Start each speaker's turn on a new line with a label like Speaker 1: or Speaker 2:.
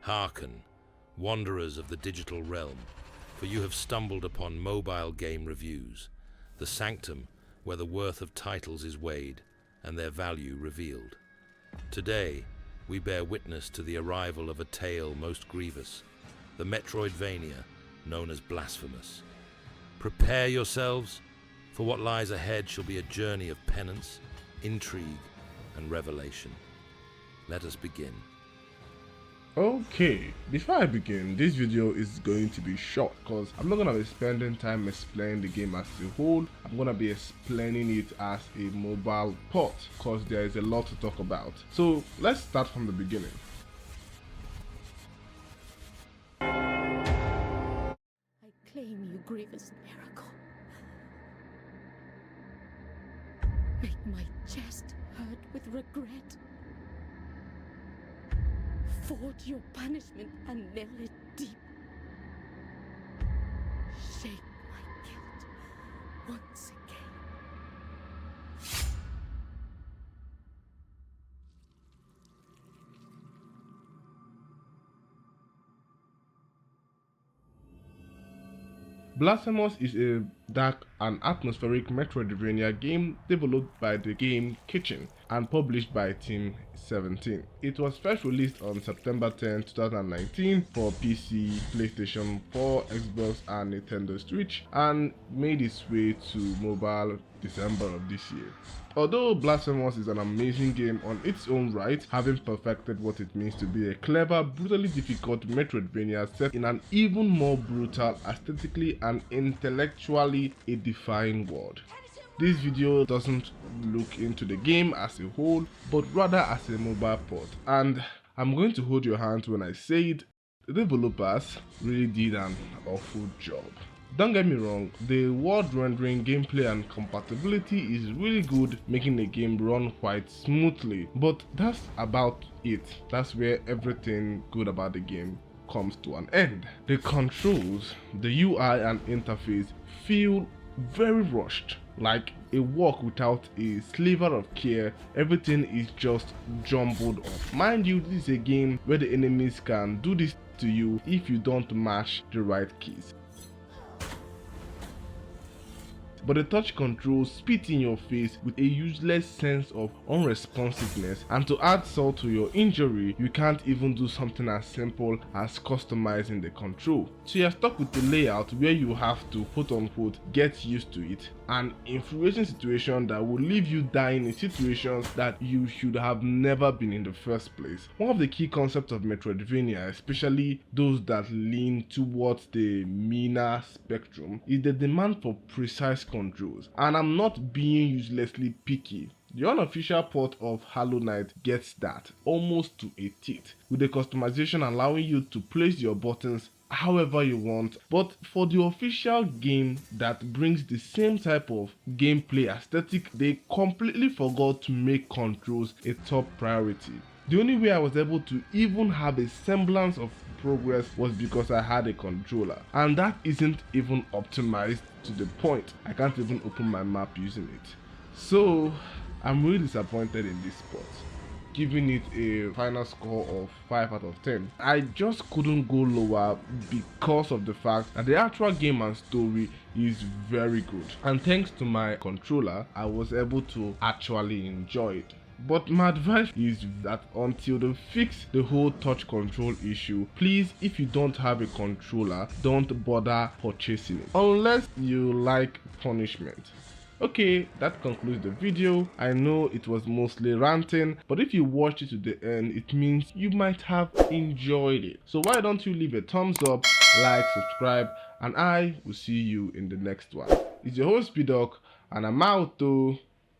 Speaker 1: Hearken, wanderers of the digital realm, for you have stumbled upon mobile game reviews, the sanctum where the worth of titles is weighed and their value revealed. Today, we bear witness to the arrival of a tale most grievous, the Metroidvania known as Blasphemous. Prepare yourselves, for what lies ahead shall be a journey of penance, intrigue, and revelation. Let us begin.
Speaker 2: Okay, before I begin, this video is going to be short because I'm not going to be spending time explaining the game as a whole. I'm going to be explaining it as a mobile port because there is a lot to talk about. So let's start from the beginning.
Speaker 3: I claim you, grievous miracle. Make my chest hurt with regret. Forge your punishment and nail it deep. Shape my guilt once again.
Speaker 2: Blasphemous is a dark and atmospheric Metroidvania game developed by the Game Kitchen and published by Team 17. It was first released on September 10, 2019 for PC, PlayStation 4, Xbox and Nintendo Switch and made its way to mobile December of this year. Although Blasphemous is an amazing game on its own right, having perfected what it means to be a clever, brutally difficult Metroidvania set in an even more brutal, aesthetically and intellectually edifying world. This video doesn't look into the game as a whole, but rather as a mobile port, and I'm going to hold your hand when I say it, the developers really did an awful job. Don't get me wrong, the world rendering, gameplay and compatibility is really good, making the game run quite smoothly, but that's about it. That's where everything good about the game comes to an end. The controls, the UI and interface feel very rushed, like a walk without a sliver of care. Everything is just jumbled up. Mind you, this is a game where the enemies can do this to you if you don't mash the right keys. But the touch controls spit in your face with a useless sense of unresponsiveness, and to add salt to your injury, you can't even do something as simple as customizing the control. So you're stuck with the layout where you have to quote unquote get used to it, an infuriating situation that will leave you dying in situations that you should have never been in the first place. One of the key concepts of Metroidvania, especially those that lean towards the meaner spectrum, is the demand for precise controls, and I'm not being uselessly picky. The unofficial port of Hollow Knight gets that almost to a T, with the customization allowing you to place your buttons however you want, but for the official game that brings the same type of gameplay aesthetic, they completely forgot to make controls a top priority. The only way I was able to even have a semblance of progress was because I had a controller, and that isn't even optimized to the point. I can't even open my map using it. So I'm really disappointed in this spot, giving it a final score of 5 out of 10. I just couldn't go lower because of the fact that the actual game and story is very good, and thanks to my controller I was able to actually enjoy it. But my advice is that until they fix the whole touch control issue, please, if you don't have a controller, don't bother purchasing it unless you like punishment. Okay, that concludes the video. I know it was mostly ranting, but if you watched it to the end, it means you might have enjoyed it. So why don't you leave a thumbs up, like, subscribe, and I will see you in the next one. It's your host, P-Doc, and I'm out though.